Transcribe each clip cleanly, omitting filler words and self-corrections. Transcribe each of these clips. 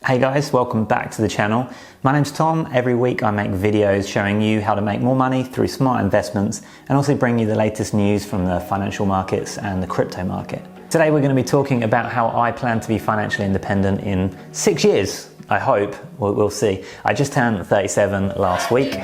Hey guys, welcome back to the channel. My name's Tom. Every week I make videos showing you how to make more money through smart investments and also bring you the latest news from the financial markets and the crypto market. Today we're going to be talking about how I plan to be financially independent in 6 years. I hope. We'll see. I just turned 37 last week.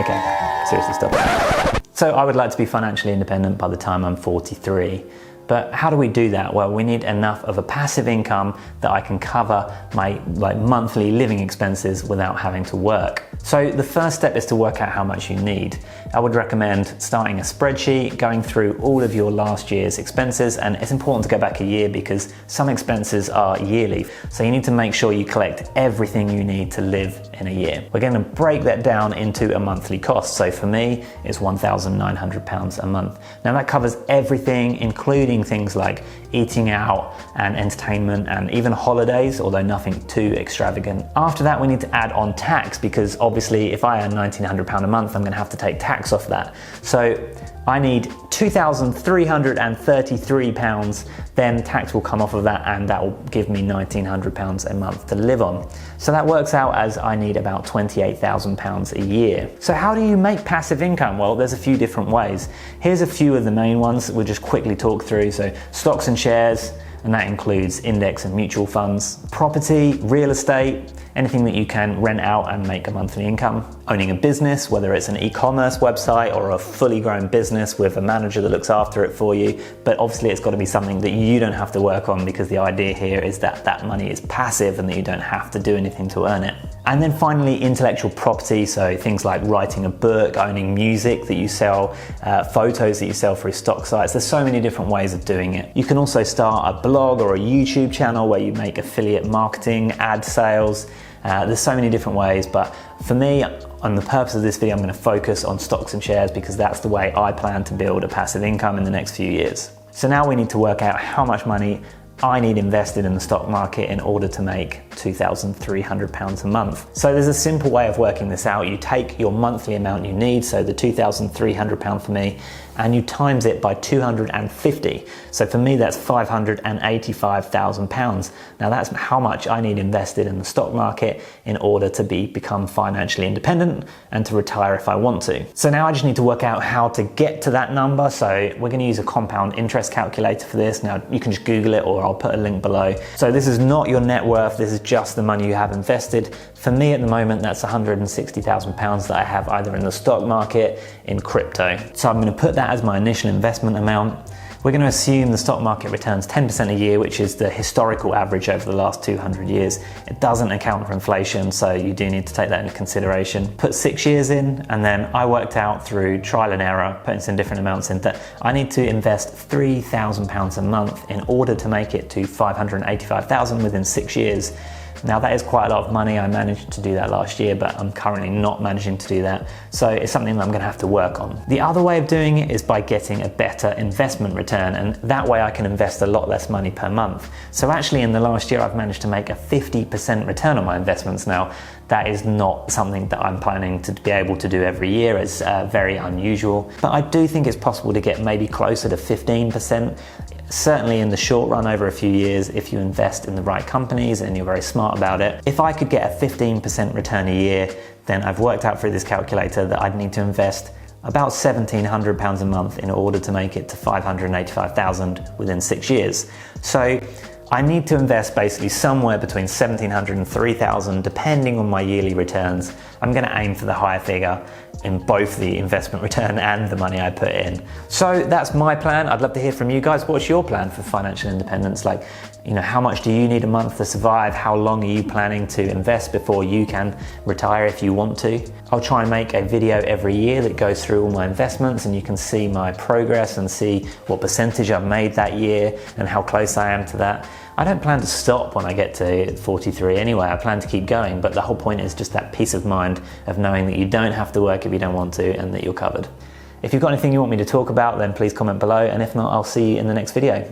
Okay, seriously, stop it. So I would like to be financially independent by the time I'm 43. But how do we do that? Well, we need enough of a passive income that I can cover my monthly living expenses without having to work. So the first step is to work out how much you need. I would recommend starting a spreadsheet, going through all of your last year's expenses, and it's important to go back a year because some expenses are yearly. So you need to make sure you collect everything you need to live in a year. We're going to break that down into a monthly cost. So for me, it's £1,900 a month. Now that covers everything, including things like eating out and entertainment and even holidays, although nothing too extravagant. After that, we need to add on tax because obviously if I earn £1,900 a month, I'm going to have to take tax off that. So I need £2,333, then tax will come off of that and that will give me £1,900 a month to live on. So that works out as I need about £28,000 a year. So how do you make passive income? Well, there's a few different ways. Here's a few of the main ones we'll just quickly talk through. So stocks and shares, and that includes index and mutual funds, property, real estate, anything that you can rent out and make a monthly income. Owning a business, whether it's an e-commerce website or a fully grown business with a manager that looks after it for you. But obviously it's got to be something that you don't have to work on because the idea here is that that money is passive and that you don't have to do anything to earn it. And then finally, intellectual property. So things like writing a book, owning music that you sell, photos that you sell through stock sites. There's so many different ways of doing it. You can also start a blog or a YouTube channel where you make affiliate marketing, ad sales. There's so many different ways, but for me, on the purpose of this video, I'm going to focus on stocks and shares because that's the way I plan to build a passive income in the next few years. So now we need to work out how much money I need invested in the stock market in order to make £2,300 a month. So there's a simple way of working this out. You take your monthly amount you need, so the £2,300 for me, and you times it by 250. So for me, that's £585,000. Now that's how much I need invested in the stock market in order to become financially independent and to retire if I want to. So now I just need to work out how to get to that number. So we're going to use a compound interest calculator for this. Now you can just Google it or I'll put a link below. So this is not your net worth. This is just the money you have invested. For me at the moment, that's £160,000 that I have either in the stock market, in crypto. So I'm going to put that as my initial investment amount. We're going to assume the stock market returns 10% a year, which is the historical average over the last 200 years. It doesn't account for inflation, so you do need to take that into consideration. Put 6 years in, and then I worked out through trial and error, putting some different amounts in, that I need to invest £3,000 a month in order to make it to £585,000 within 6 years. Now that is quite a lot of money. I managed to do that last year, but I'm currently not managing to do that. So it's something that I'm going to have to work on. The other way of doing it is by getting a better investment return, and that way I can invest a lot less money per month. So actually in the last year, I've managed to make a 50% return on my investments. Now that is not something that I'm planning to be able to do every year. It's very unusual, but I do think it's possible to get maybe closer to 15%. Certainly in the short run, over a few years, if you invest in the right companies and you're very smart about it. If I could get a 15% return a year, then I've worked out through this calculator that I'd need to invest about £1,700 a month in order to make it to £585,000 within 6 years. So I need to invest basically somewhere between £1,700 and £3,000 depending on my yearly returns. I'm going to aim for the higher figure in both the investment return and the money I put in. So that's my plan. I'd love to hear from you guys. What's your plan for financial independence? Like, how much do you need a month to survive? How long are you planning to invest before you can retire if you want to? I'll try and make a video every year that goes through all my investments and you can see my progress and see what percentage I've made that year and how close I am to that. I don't plan to stop when I get to 43 anyway. I plan to keep going, but the whole point is just that peace of mind of knowing that you don't have to work if you don't want to and that you're covered. If you've got anything you want me to talk about, then please comment below, and if not, I'll see you in the next video.